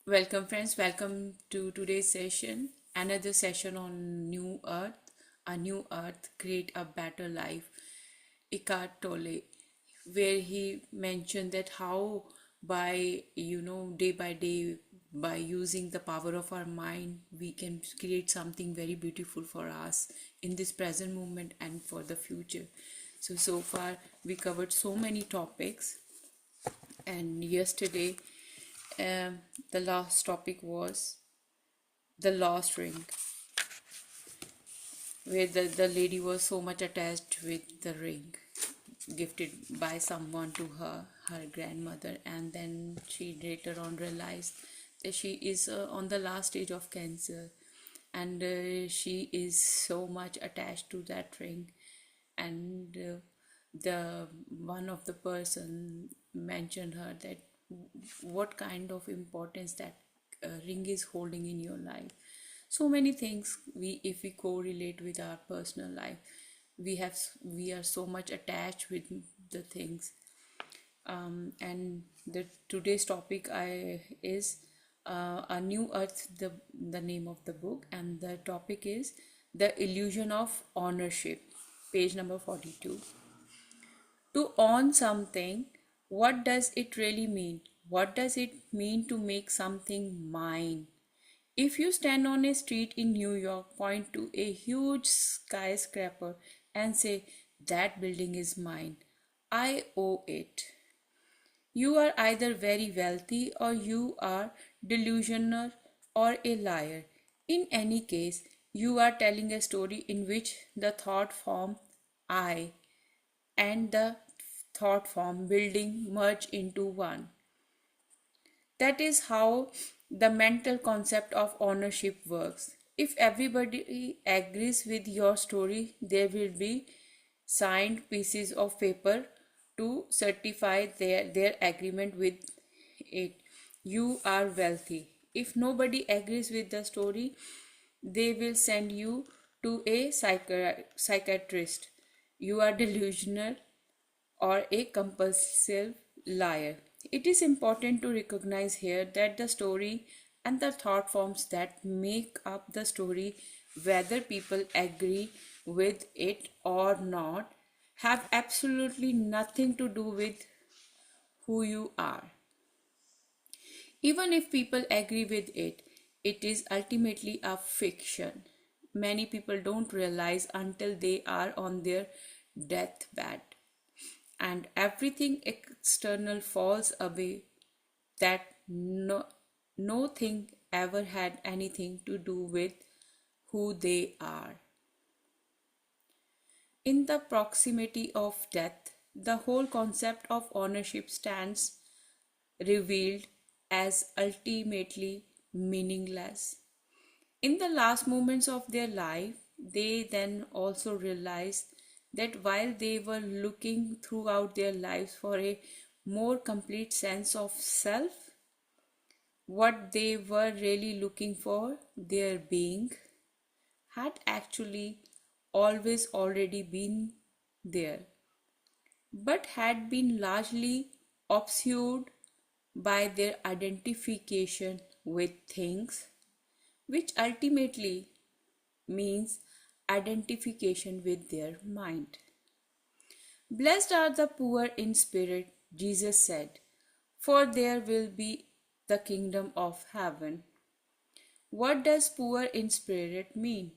Welcome, friends. Welcome to today's session. Another session on New Earth. A new earth, create a better life. Eckhart Tolle, where he mentioned that how by day by day, by using the power of our mind, we can create something very beautiful for us in this present moment and for the future. So far we covered so many topics, and yesterday the last topic was the lost ring, where the lady was so much attached with the ring gifted by someone to her grandmother, and then she later on realized that she is on the last stage of cancer, and she is so much attached to that ring. And the one of the person mentioned her that what kind of importance that ring is holding in your life. So many things, we if we correlate with our personal life, we are so much attached with the things. And the today's topic I is A New Earth, the name of the book, and the topic is the illusion of ownership, page number 42. To own something, what does it really mean? What does it mean to make something mine? If you stand on a street in New York, point to a huge skyscraper, and say, "That building is mine, I own it," you are either very wealthy or you are delusional or a liar. In any case, you are telling a story in which the thought form I and the thought form building merge into one. That is how the mental concept of ownership works. If everybody agrees with your story, there will be signed pieces of paper to certify their agreement with it. You are wealthy. If nobody agrees with the story, they will send you to a psychiatrist. You are delusional or a compulsive liar. It is important to recognize here that the story and the thought forms that make up the story, whether people agree with it or not, have absolutely nothing to do with who you are. Even if people agree with it, it is ultimately a fiction. Many people don't realize until they are on their deathbed and everything external falls away, that nothing ever had anything to do with who they are. In the proximity of death, the whole concept of ownership stands revealed as ultimately meaningless. In the last moments of their life, they then also realized that while they were looking throughout their lives for a more complete sense of self, what they were really looking for, their being, had actually always already been there, but had been largely obscured by their identification with things, which ultimately means identification with their mind. Blessed are the poor in spirit, Jesus said, for there will be the kingdom of heaven. What does poor in spirit mean?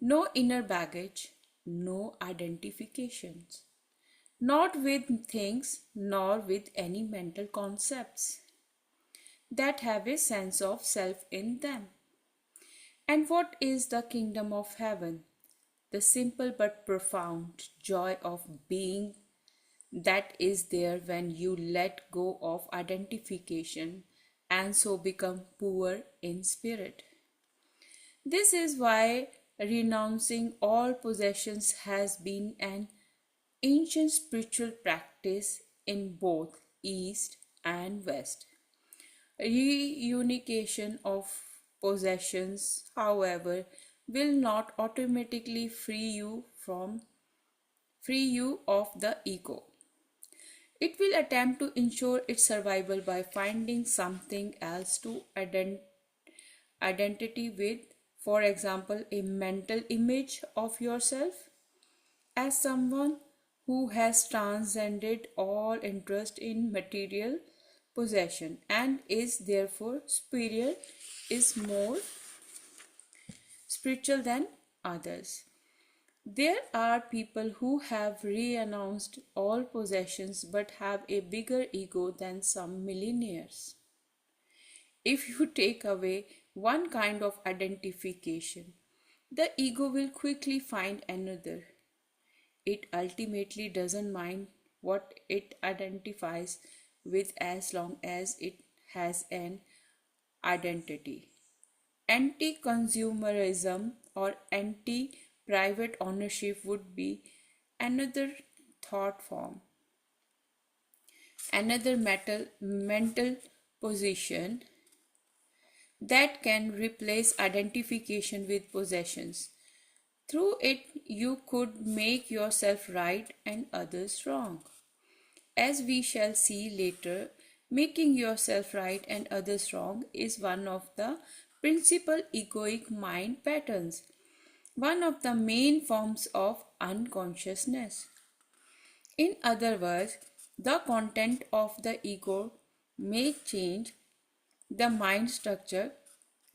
No inner baggage, no identifications, not with things nor with any mental concepts that have a sense of self in them. And what is the kingdom of heaven? The simple but profound joy of being that is there when you let go of identification and so become poor in spirit. This is why renouncing all possessions has been an ancient spiritual practice in both East and West. Reunification of possessions, however, will not automatically free you of the ego. It will attempt to ensure its survival by finding something else to identity with, for example, a mental image of yourself as someone who has transcended all interest in material possession and is therefore superior, is more spiritual than others. There are people who have renounced all possessions but have a bigger ego than some millionaires. If you take away one kind of identification, the ego will quickly find another. It ultimately doesn't mind what it identifies with as long as it has an identity. Anti consumerism or anti private ownership would be another thought form, another mental position that can replace identification with possessions. Through it, you could make yourself right and others wrong. As we shall see later, making yourself right and others wrong is one of the principal egoic mind patterns, one of the main forms of unconsciousness. In other words, the content of the ego may change the mind structure,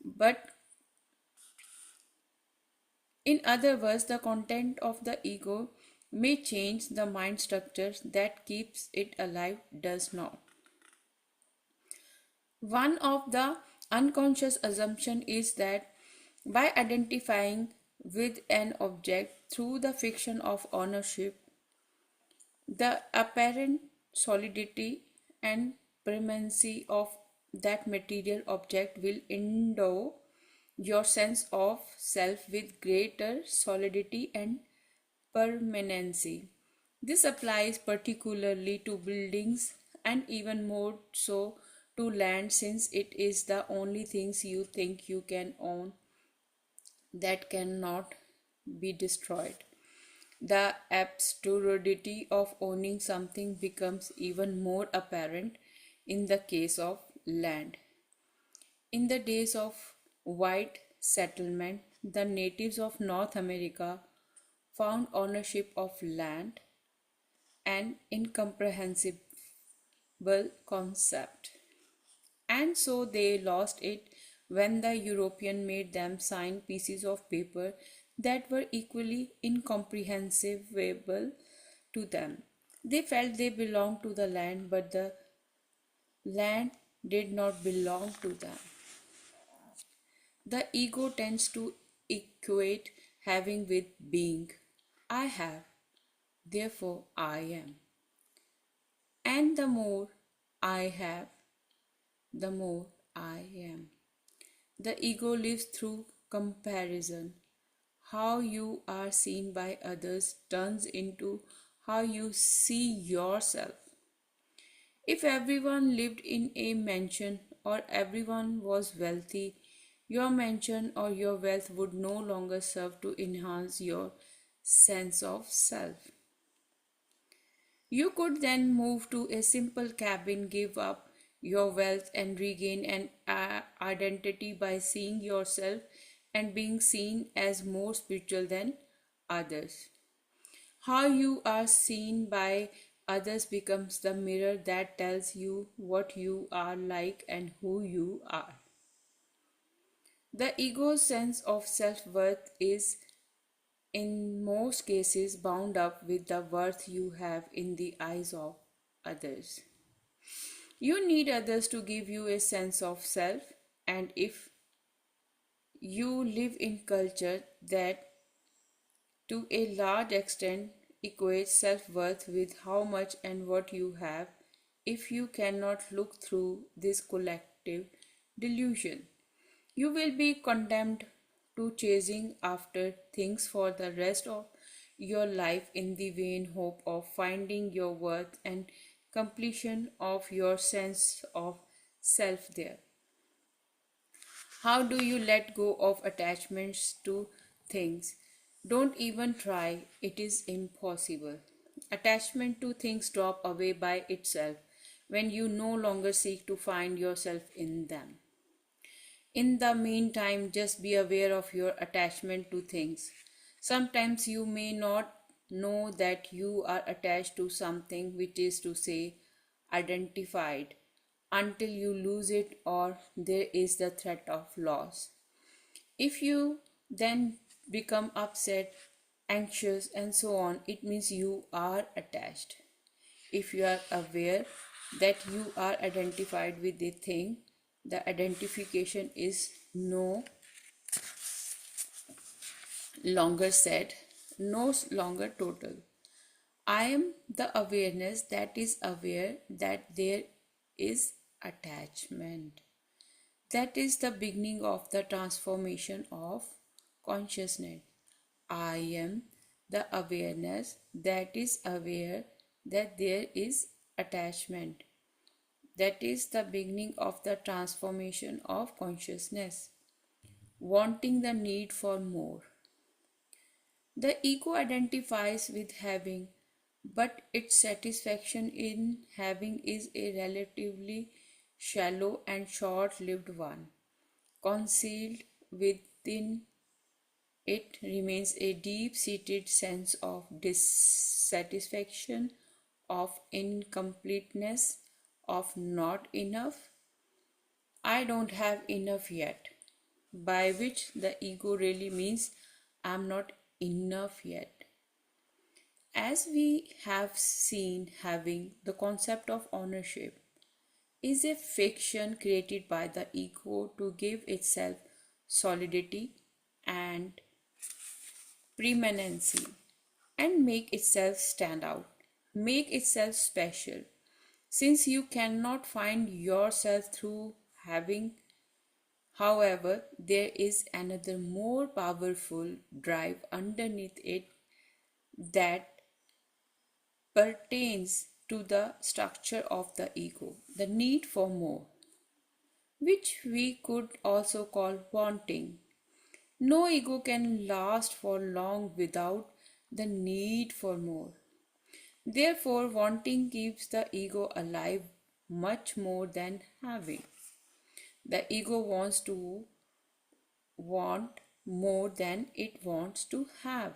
but in other words, the content of the ego may change the mind structure that keeps it alive does not. One of the unconscious assumption is that by identifying with an object through the fiction of ownership, the apparent solidity and permanency of that material object will endow your sense of self with greater solidity and permanency. This applies particularly to buildings and even more so to land, since it is the only things you think you can own that cannot be destroyed. The absurdity of owning something becomes even more apparent in the case of land. In the days of white settlement, the natives of North America found ownership of land an incomprehensible concept, and so they lost it when the European made them sign pieces of paper that were equally incomprehensible to them. They felt they belonged to the land, but the land did not belong to them. The ego tends to equate having with being. I have, therefore I am. And the more I have, the more I am. The ego lives through comparison. How you are seen by others turns into how you see yourself. If everyone lived in a mansion or everyone was wealthy, your mansion or your wealth would no longer serve to enhance your sense of self. You could then move to a simple cabin, give up your wealth, and regain an identity by seeing yourself and being seen as more spiritual than others. How you are seen by others becomes the mirror that tells you what you are like and who you are. The ego's sense of self worth is in most cases bound up with the worth you have in the eyes of others. You need others to give you a sense of self, and if you live in culture that to a large extent equates self-worth with how much and what you have, if you cannot look through this collective delusion, you will be condemned to chasing after things for the rest of your life in the vain hope of finding your worth and completion of your sense of self there. How do you let go of attachments to things? Don't even try, it is impossible. Attachment to things drop away by itself when you no longer seek to find yourself in them. In the meantime, just be aware of your attachment to things. Sometimes you may not know that you are attached to something, which is to say, identified, until you lose it or there is the threat of loss. If you then become upset, anxious, and so on, it means you are attached. If you are aware that you are identified with the thing, the identification is no longer said, no longer total. I am the awareness that is aware that there is attachment. That is the beginning of the transformation of consciousness. I am the awareness that is aware that there is attachment. That is the beginning of the transformation of consciousness. Wanting the need for more. The ego identifies with having, but its satisfaction in having is a relatively shallow and short lived one. Concealed within it remains a deep seated sense of dissatisfaction, of incompleteness, of not enough. I don't have enough yet, by which the ego really means I'm not enough yet. As we have seen, having the concept of ownership is a fiction created by the ego to give itself solidity and preeminency and make itself stand out, make itself special. Since you cannot find yourself through having, however, there is another more powerful drive underneath it that pertains to the structure of the ego, the need for more, which we could also call wanting. No ego can last for long without the need for more. Therefore, wanting keeps the ego alive much more than having. The ego wants to want more than it wants to have.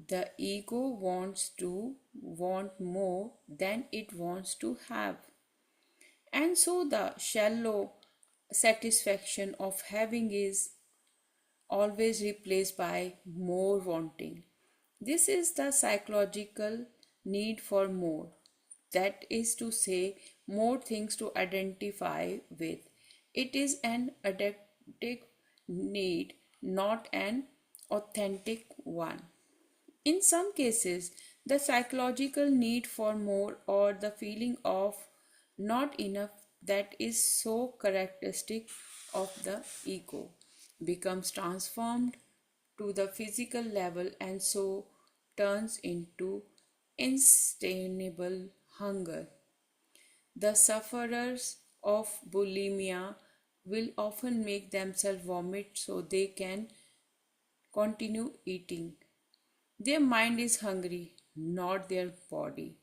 The ego wants to want more than it wants to have. And so the shallow satisfaction of having is always replaced by more wanting. This is the psychological need for more. That is to say, more things to identify with. It is an addictive need, not an authentic one. In some cases, the psychological need for more or the feeling of not enough that is so characteristic of the ego becomes transformed to the physical level and so turns into unsustainable hunger. The sufferers of bulimia will often make themselves vomit so they can continue eating. Their mind is hungry, not their body.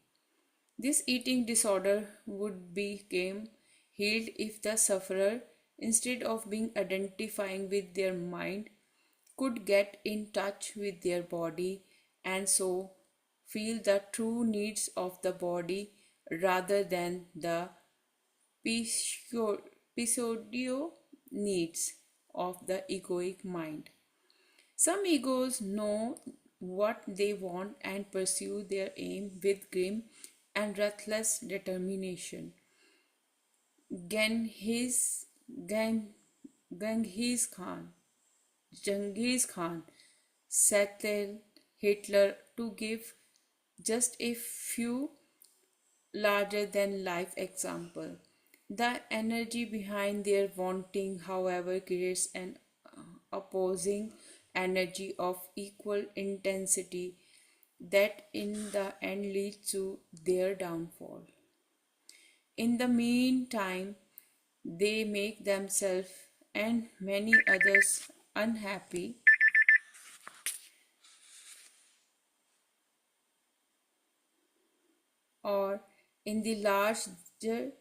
This eating disorder would become healed if the sufferer, instead of being identifying with their mind, could get in touch with their body and so feel the true needs of the body rather than the pseudo needs of the egoic mind. Some egos know what they want and pursue their aim with grim and ruthless determination. Genghis, Gen, Genghis Khan, Genghis Khan settled Hitler to give just a few larger than life example. The energy behind their wanting, however, creates an opposing energy of equal intensity that in the end leads to their downfall. In the meantime, they make themselves and many others unhappy or in the larger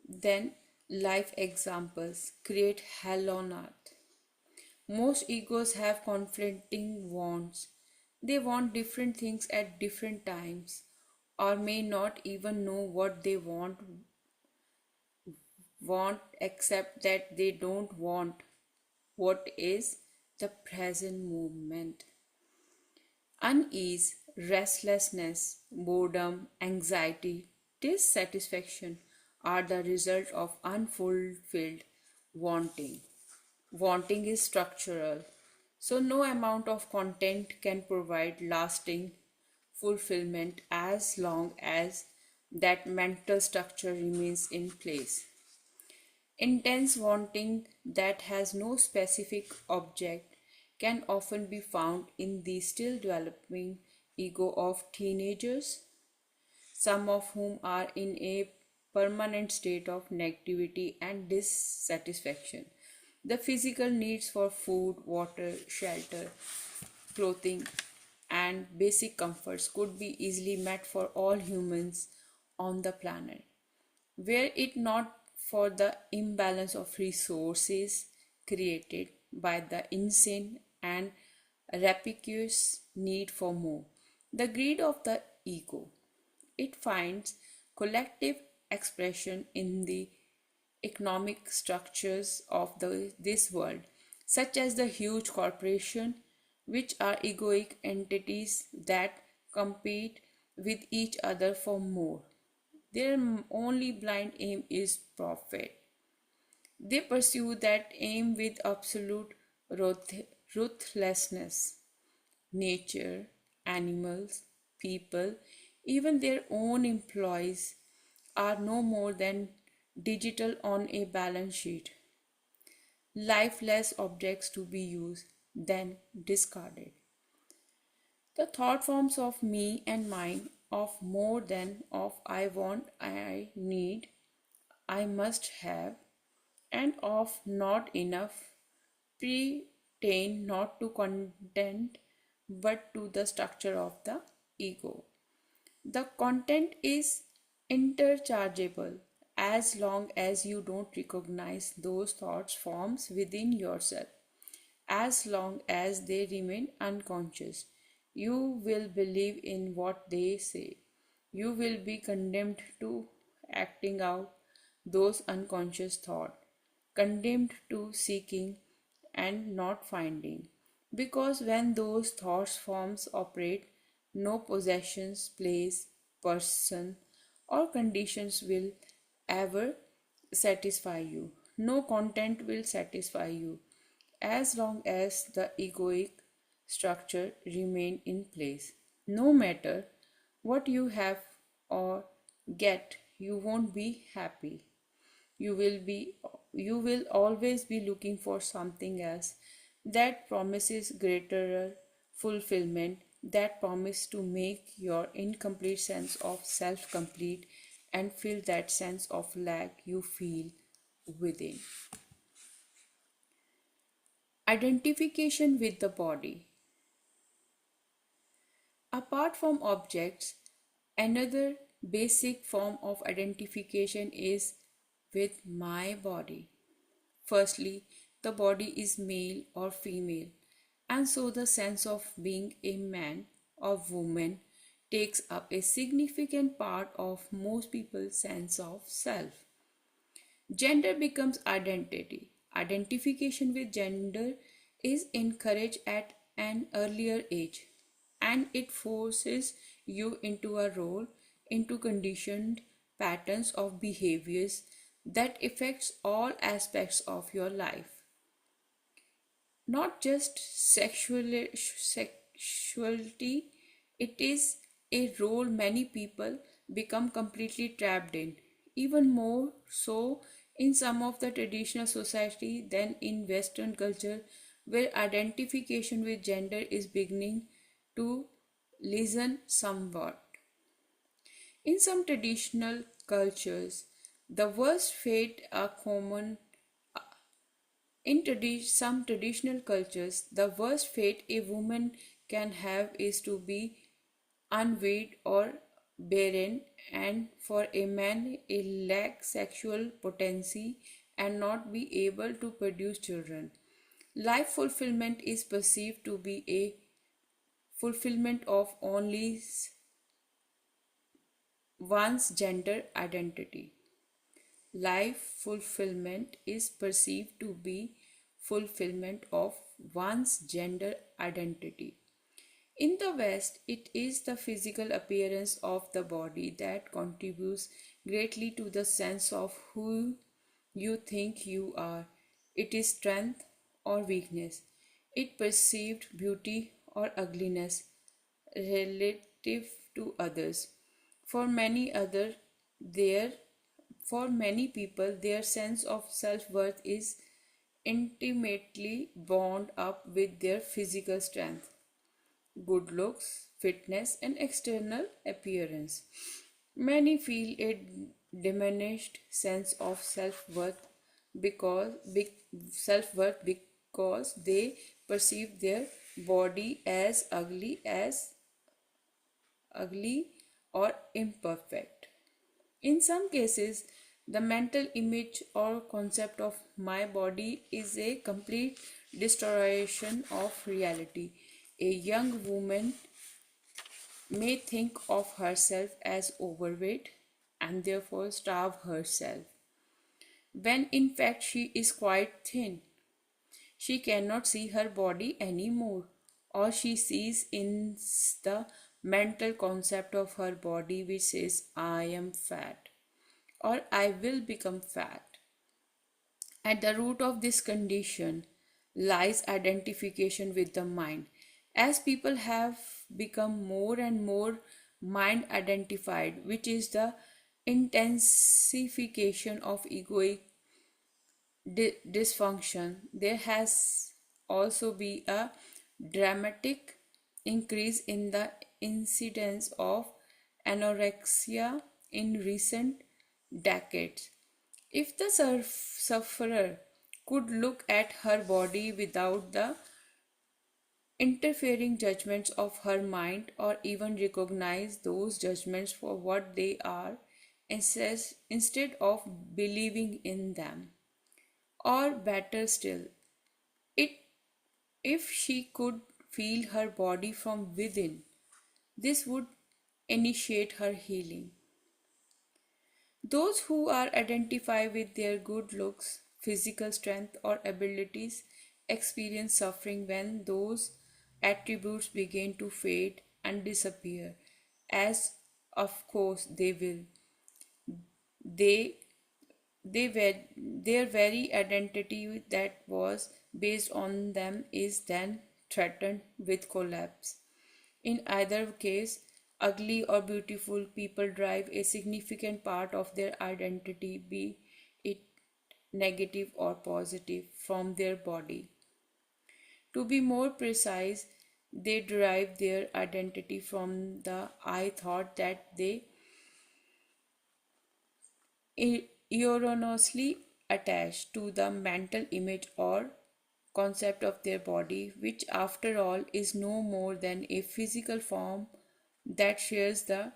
than life examples create hell on earth. Most egos have conflicting wants. They want different things at different times, or may not even know what they want except that they don't want what is the present moment. Unease, restlessness, boredom, anxiety, dissatisfaction are the result of unfulfilled wanting. Wanting is structural, so no amount of content can provide lasting fulfillment as long as that mental structure remains in place. Intense wanting that has no specific object can often be found in the still developing ego of teenagers, some of whom are in a permanent state of negativity and dissatisfaction. The physical needs for food, water, shelter, clothing, and basic comforts could be easily met for all humans on the planet. Were it not for the imbalance of resources created by the insane and rapacious need for more, the greed of the ego, it finds collective expression in the economic structures of this world, such as the huge corporation, which are egoic entities that compete with each other for more. Their only blind aim is profit. They pursue that aim with absolute ruthlessness. Nature, animals, people, even their own employees are no more than digital on a balance sheet, lifeless objects to be used, then discarded. The thought forms of me and mine, of more than, of I want, I need, I must have, and of not enough pertain not to content but to the structure of the ego. The content is interchangeable as long as you don't recognize those thoughts forms within yourself. As long as they remain unconscious, you will believe in what they say. You will be condemned to acting out those unconscious thoughts, condemned to seeking and not finding. Because when those thoughts forms operate, no possessions, place, person, or conditions will ever satisfy you. No content will satisfy you as long as the egoic structure remain in place. No matter what you have or get, you won't be happy. You will always be looking for something else that promises greater fulfillment, that promise to make your incomplete sense of self complete and fill that sense of lack you feel within. Identification with the body. Apart from objects, another basic form of identification is with my body. Firstly, the body is male or female, and so the sense of being a man or woman takes up a significant part of most people's sense of self. Gender becomes identity. Identification with gender is encouraged at an earlier age, and it forces you into a role, into conditioned patterns of behaviors that affects all aspects of your life, not just sexuality. It is a role many people become completely trapped in, even more so in some of the traditional society than in western culture, where identification with gender is beginning to lessen somewhat. In some traditional cultures, the worst fate are common. Some traditional cultures, the worst fate a woman can have is to be unwed or barren, and for a man, a lack sexual potency and not be able to produce children. Life fulfillment is perceived to be a fulfillment of only one's gender identity. Life fulfillment is perceived to be fulfillment of one's gender identity. In the West, it is the physical appearance of the body that contributes greatly to the sense of who you think you are. It is strength or weakness. It perceived beauty or ugliness relative to others. For many other their for many people their sense of self-worth is intimately bound up with their physical strength, good looks, fitness, and external appearance. Many feel a diminished sense of because self-worth because they perceive their body as ugly or imperfect. In some cases, the mental image or concept of my body is a complete distortion of reality. A young woman may think of herself as overweight and therefore starve herself, when in fact she is quite thin. She cannot see her body anymore, or she sees in the mental concept of her body which says, I am fat or I will become fat. At the root of this condition lies identification with the mind. As people have become more and more mind identified, which is the intensification of egoic dysfunction, there has also been a dramatic increase in the incidence of anorexia in recent decades. If the sufferer could look at her body without the interfering judgments of her mind, or even recognize those judgments for what they are, instead of believing in them, or better still, it, if she could feel her body from within, this would initiate her healing. Those who are identified with their good looks, physical strength, or abilities experience suffering when those attributes begin to fade and disappear, as of course they will. They, their very identity that was based on them is then threatened with collapse. In either case, ugly or beautiful people drive a significant part of their identity, be it negative or positive, from their body. To be more precise, they derive their identity from the I thought that they erroneously attach to the mental image or concept of their body, which after all is no more than a physical form that shares the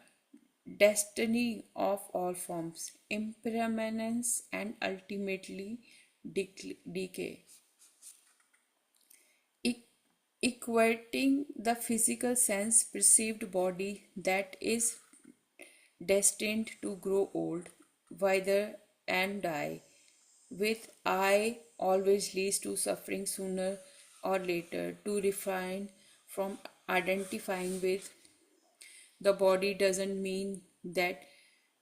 destiny of all forms, impermanence, and ultimately decay. E- Equating the physical sense perceived body that is destined to grow old, wither, and die with I always leads to suffering sooner or later. To refrain from identifying with the body doesn't mean that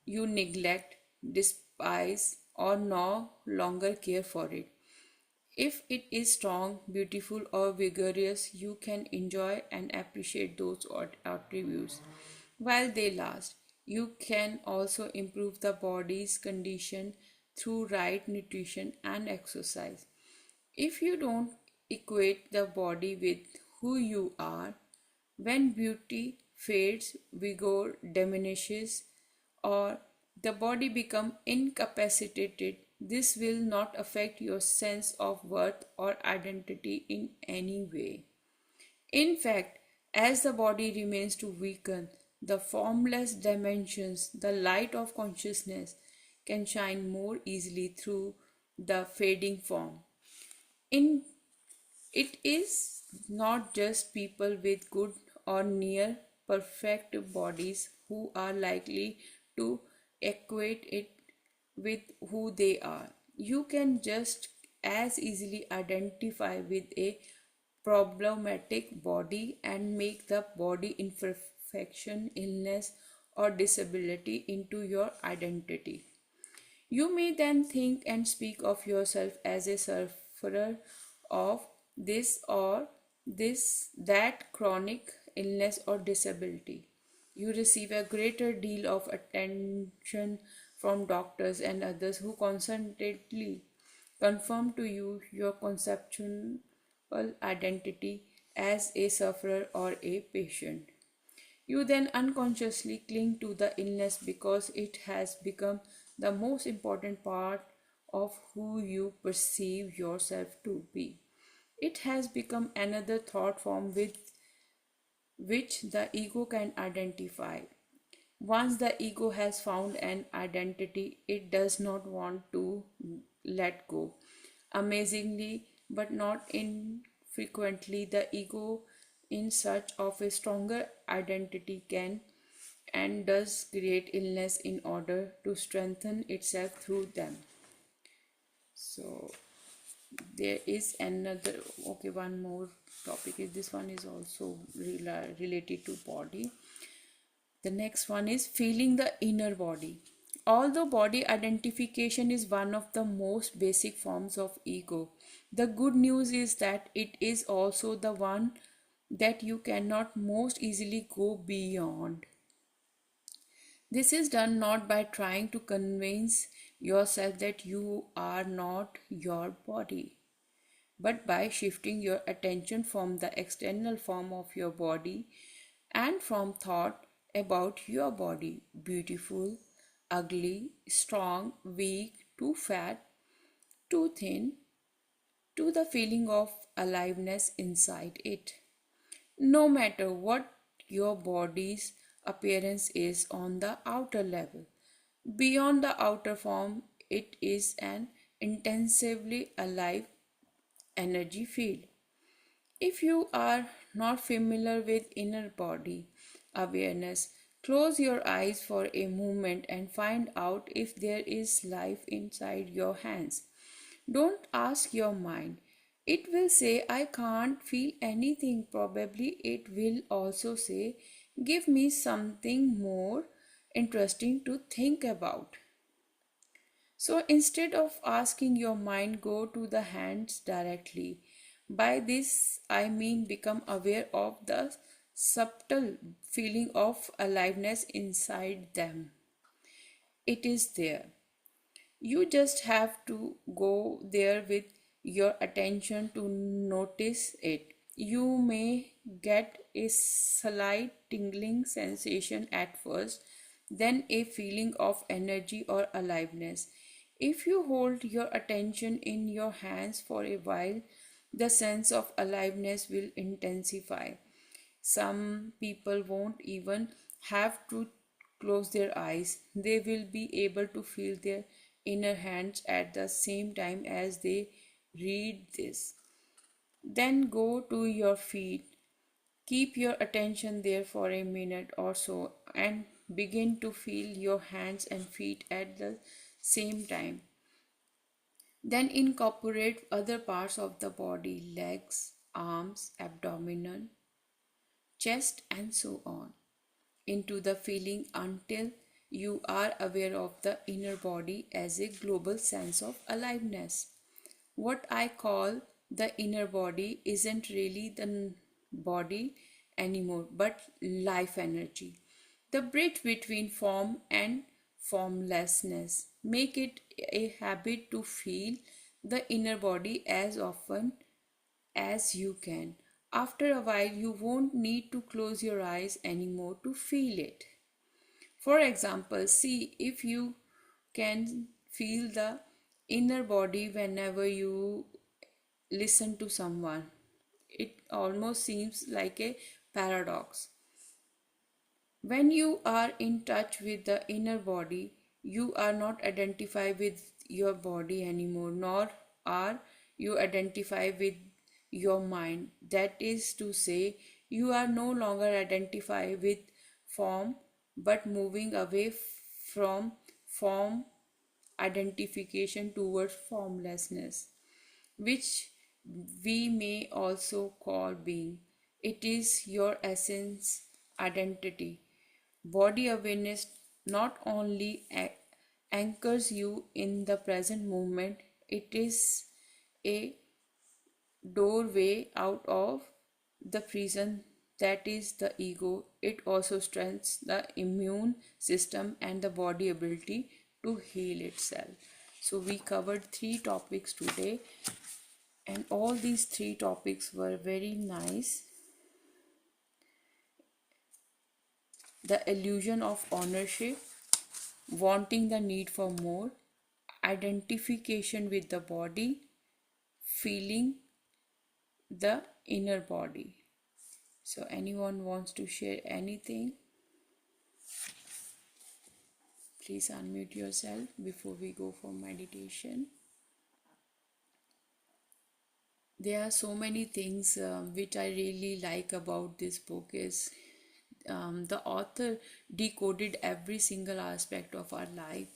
you neglect, despise, or no longer care for it. If it is strong, beautiful, or vigorous, you can enjoy and appreciate those attributes while they last. You can also improve the body's condition through right nutrition and exercise. If you don't equate the body with who you are, when beauty fades, vigor diminishes, or the body becomes incapacitated, this will not affect your sense of worth or identity in any way. In fact, as the body remains to weaken, the formless dimensions, the light of consciousness, can shine more easily through the fading form. In it is not just people with good or near perfect bodies who are likely to equate it with who they are. You can just as easily identify with a problematic body and make the body imperfection, illness, or disability into your identity. You may then think and speak of yourself as a sufferer of this or that chronic illness or disability. You receive a greater deal of attention from doctors and others who constantly confirm to you your conceptual identity as a sufferer or a patient. You then unconsciously cling to the illness because it has become the most important part of who you perceive yourself to be. It has become another thought form with which the ego can identify. Once the ego has found an identity, it does not want to let go. Amazingly, but not infrequently, the ego, in search of a stronger identity, can and does create illness in order to strengthen itself through them. So, there is another, okay, one more topic. This one is also related to body. The next one is feeling the inner body. Although body identification is one of the most basic forms of ego, the good news is that it is also the one that you cannot most easily go beyond. This is done not by trying to convince yourself that you are not your body, but by shifting your attention from the external form of your body and from thought about your body, beautiful, ugly, strong, weak, too fat, too thin, to the feeling of aliveness inside it. No matter what your body's appearance is on the outer level, beyond the outer form, it is an intensively alive energy field. If you are not familiar with inner body awareness, close your eyes for a moment and find out if there is life inside your hands. Don't ask your mind. It will say, I can't feel anything. Probably it will also say, give me something more interesting to think about. So instead of asking your mind, go to the hands directly. By this, I mean become aware of the subtle feeling of aliveness inside them. It is there. You just have to go there with your attention to notice it. You may get a slight tingling sensation at first, then a feeling of energy or aliveness. If you hold your attention in your hands for a while, the sense of aliveness will intensify. Some people won't even have to close their eyes. They will be able to feel their inner hands at the same time as they read this. Then go to your feet. Keep your attention there for a minute or so and begin to feel your hands and feet at the same time. Then incorporate other parts of the body, legs, arms, abdomen, chest, and so on, into the feeling until you are aware of the inner body as a global sense of aliveness. What I call the inner body isn't really the body anymore, but life energy, the bridge between form and formlessness. Make it a habit to feel the inner body as often as you can. After a while, you won't need to close your eyes anymore to feel it. For example, see if you can feel the inner body whenever you listen to someone. It almost seems like a paradox. When you are in touch with the inner body, you are not identified with your body anymore, nor are you identified with your mind. That is to say, you are no longer identified with form, but moving away from form identification towards formlessness, which we may also call being. It is your essence, identity. Body awareness not only anchors you in the present moment, it is a doorway out of the prison that is the ego. It also strengthens the immune system and the body ability to heal itself. So, we covered three topics today, and all these three topics were very nice. The illusion of ownership, wanting the need for more, identification with the body, feeling the inner body. So, anyone wants to share anything? Please unmute yourself before we go for meditation. There are so many things which I really like about this book is the author decoded every single aspect of our life.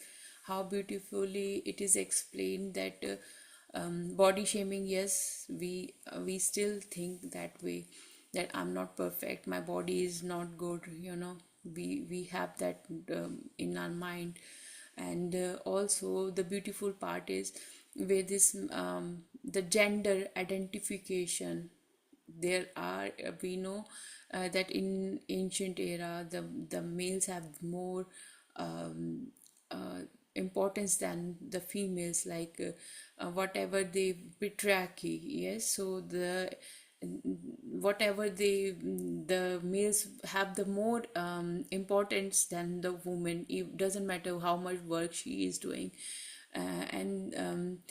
How beautifully it is explained that body shaming, yes, we still think that way, that I'm not perfect, my body is not good, we have that in our mind. And also the beautiful part is where this the gender identification. There are we know that in ancient era the males have more um, uh, importance than the females, like whatever they patriarchy, yes. So the whatever the males have the more importance than the woman. It doesn't matter how much work she is doing. And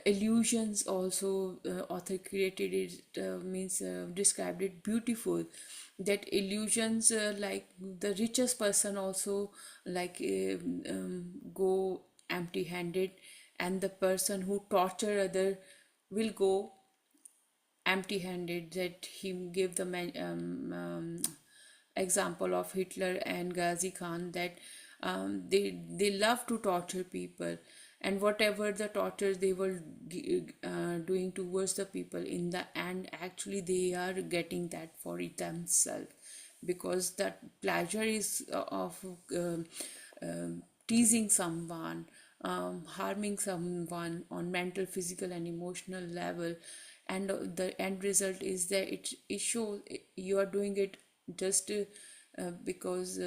illusions also, author created it, means described it beautiful, that illusions, like the richest person also, like go empty handed, and the person who torture other will go empty handed. That he gave the example of Hitler and Ghazi Khan, that they love to torture people, and whatever the torture they were doing towards the people, in the end actually they are getting that for it themselves, because that pleasure is of teasing someone, harming someone on mental, physical, and emotional level. And the end result is that it shows you are doing it just because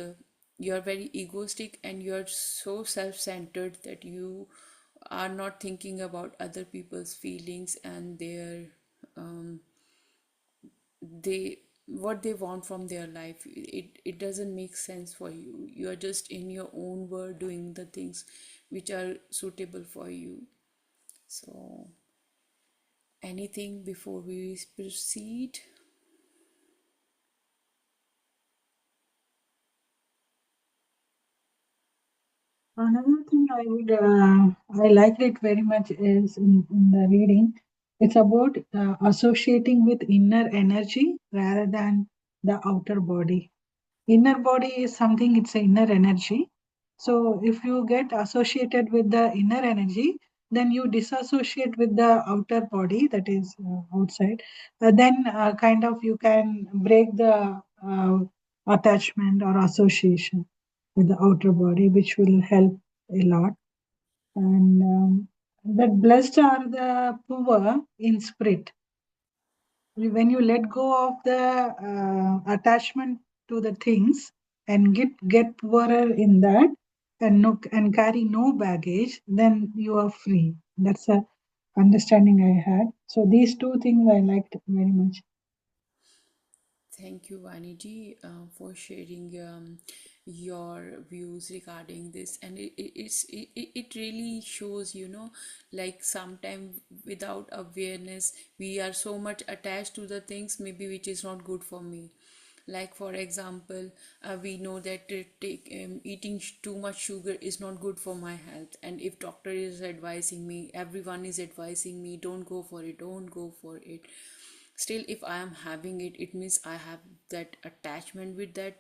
you are very egoistic, and you are so self-centered that you are not thinking about other people's feelings and their um, they what they want from their life. It doesn't make sense for you. You are just in your own world doing the things which are suitable for you. So anything before we proceed? Another thing I liked it very much is in the reading. It's about associating with inner energy rather than the outer body. Inner body is something, it's an inner energy. So if you get associated with the inner energy, then you disassociate with the outer body, that is outside. Then kind of you can break the attachment or association with the outer body, which will help a lot. And that blessed are the poor in spirit. When you let go of the attachment to the things and get poorer in that, and no, and carry no baggage, then you are free. That's a understanding I had. So these two things I liked very much. Thank you, Vaniji, for sharing your views regarding this. And it really shows, like sometimes without awareness, we are so much attached to the things maybe which is not good for me. Like for example, we know that eating too much sugar is not good for my health, and if doctor is advising me, everyone is advising me, don't go for it, don't go for it. Still, if I am having it, it means I have that attachment with that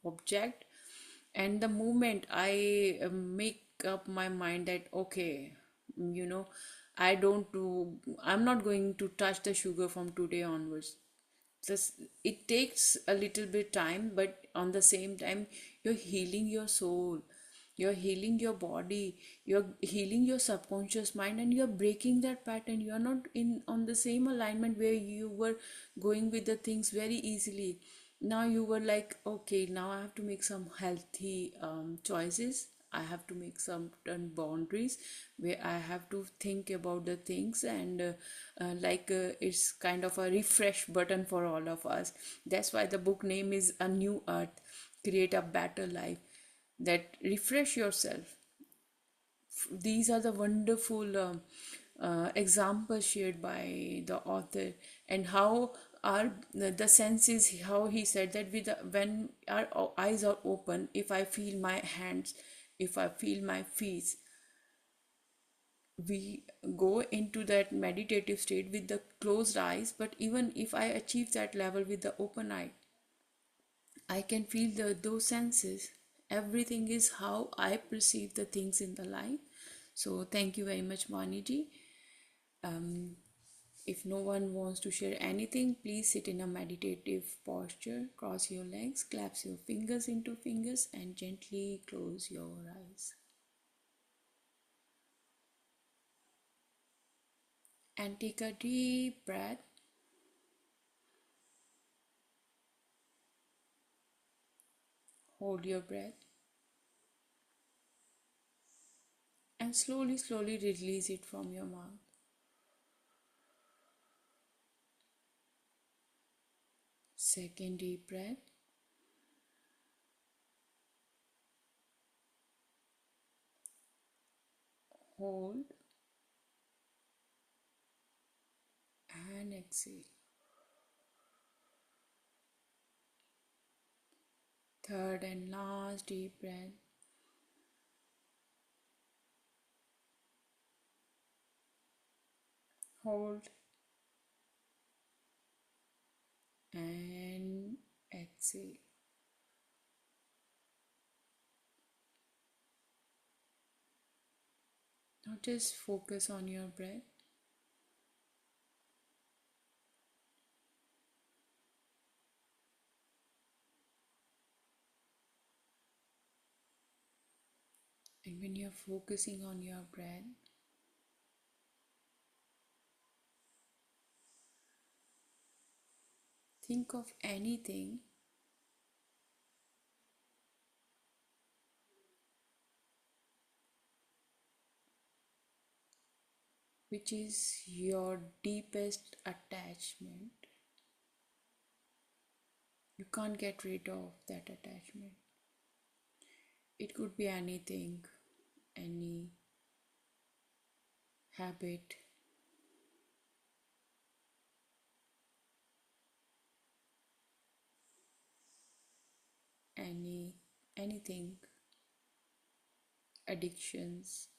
object. And the moment I make up my mind that okay, you know, I'm not going to touch the sugar from today onwards. Just, it takes a little bit time, but on the same time, you're healing your soul, you're healing your body, you're healing your subconscious mind, and you're breaking that pattern. You're not in on the same alignment where you were going with the things very easily. Now you were like, okay, now I have to make some healthy choices. I have to make some boundaries where I have to think about the things, and it's kind of a refresh button for all of us. That's why the book name is A New Earth, Create a Better Life. That refresh yourself. These are the wonderful examples shared by the author, and how our the senses, how he said that with when our eyes are open, if I feel my hands, if I feel my feet, we go into that meditative state with the closed eyes. But even if I achieve that level with the open eye, I can feel those senses. Everything is how I perceive the things in the life. So thank you very much, Maniji. Um, if no one wants to share anything, please sit in a meditative posture, cross your legs, clasp your fingers into fingers, and gently close your eyes. And take a deep breath. Hold your breath and slowly, slowly release it from your mouth. Second deep breath. Hold and exhale. Third and last deep breath. Hold and exhale. Now just focus on your breath. And when you're focusing on your breath, think of anything which is your deepest attachment. You can't get rid of that attachment. It could be anything, any habit, any anything, addictions.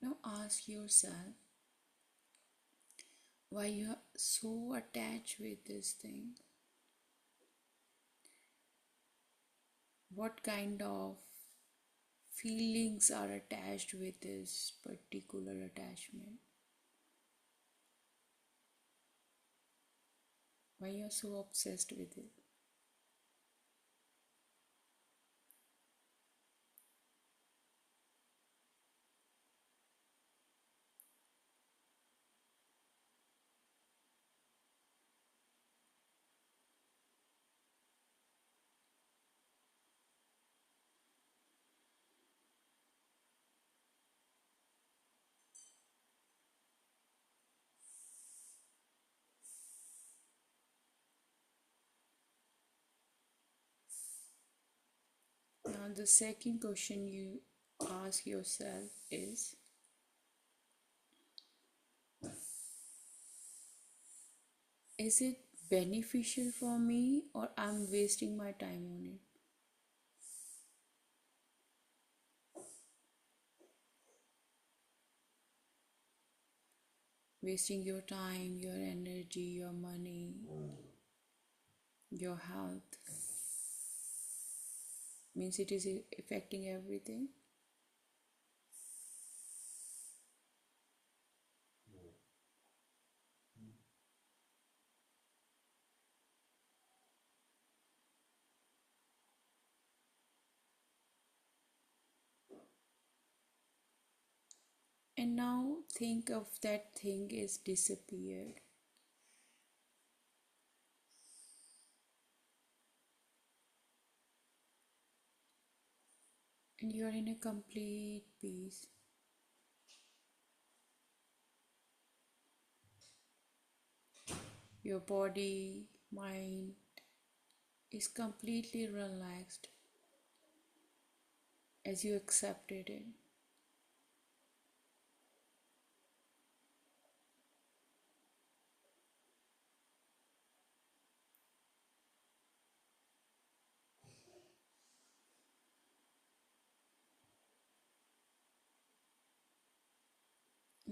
Now ask yourself why you are so attached with this thing. What kind of feelings are attached with this particular attachment? Why you are so obsessed with it? Now, the second question you ask yourself is it beneficial for me or I'm wasting my time on it? Wasting your time, your energy, your money, your health means it is affecting everything. And now think of that thing is disappeared and you are in a complete peace. Your body, mind is completely relaxed as you accepted it.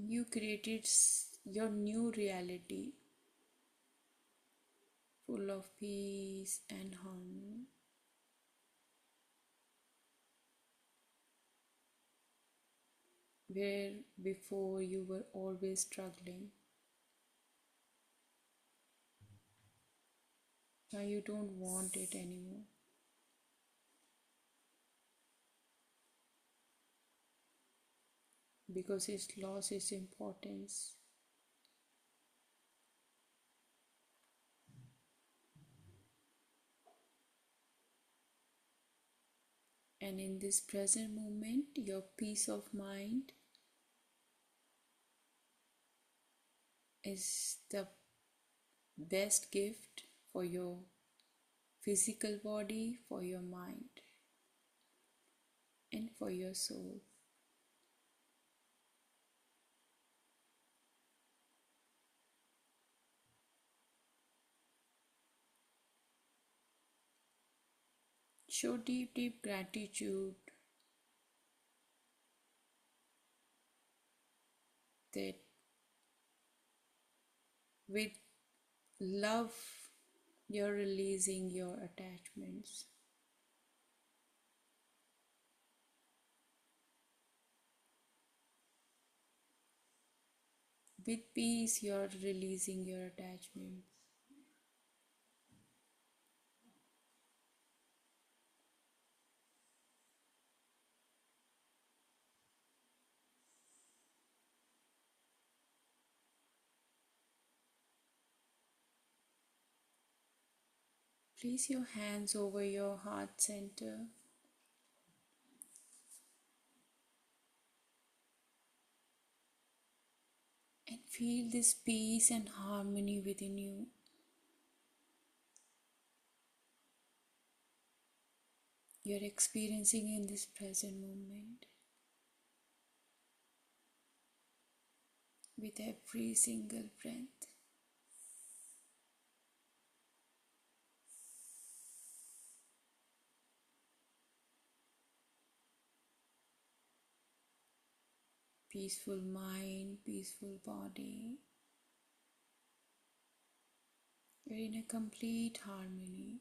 You created your new reality full of peace and harmony. Where before you were always struggling, now you don't want it anymore because it lost its importance. And in this present moment, your peace of mind is the best gift for your physical body, for your mind, and for your soul. Show deep, deep gratitude that with love you're releasing your attachments. With peace, you're releasing your attachments. Place your hands over your heart center and feel this peace and harmony within you. You're experiencing in this present moment with every single breath. peaceful mind, peaceful body. You're in a complete harmony.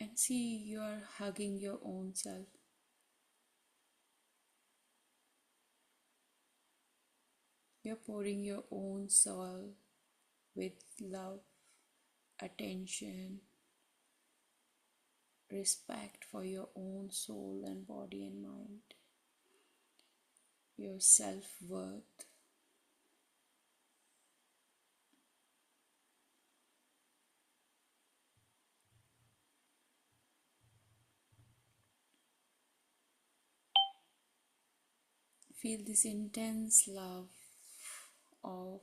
And see, you are hugging your own self. You're pouring your own soul with love, attention, respect for your own soul and body and mind, your self worth. Feel this intense love of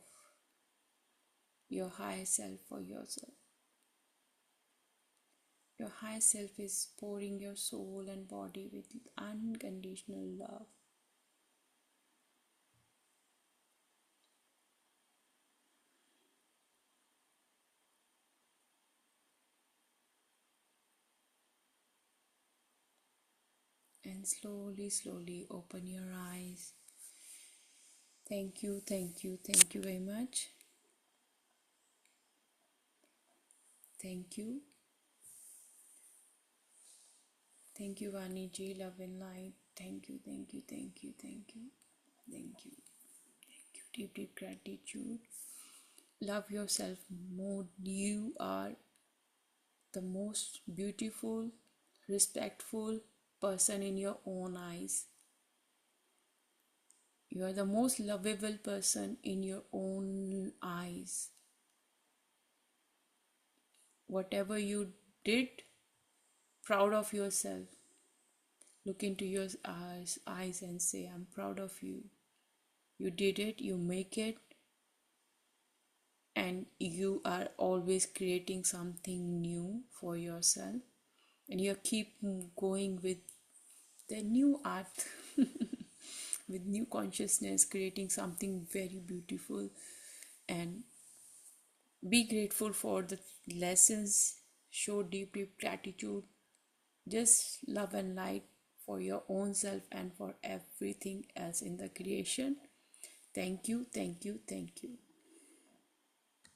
your higher self for yourself. Your higher self is pouring your soul and body with unconditional love. And slowly, slowly open your eyes. Thank you, thank you, thank you very much. Thank you. Thank you, Vaniji, love and light. Thank you, thank you, thank you, thank you, thank you, thank you. Deep, deep gratitude. Love yourself more. You are the most beautiful, respectful person in your own eyes. You are the most lovable person in your own eyes. Whatever you did, proud of yourself. Look into your eyes and say, I'm proud of you. You did it, you make it, and you are always creating something new for yourself. And you keep going with the new art, with new consciousness, creating something very beautiful. And be grateful for the lessons, show deep, deep gratitude. Just love and light for your own self and for everything else in the creation. Thank you, thank you, thank you.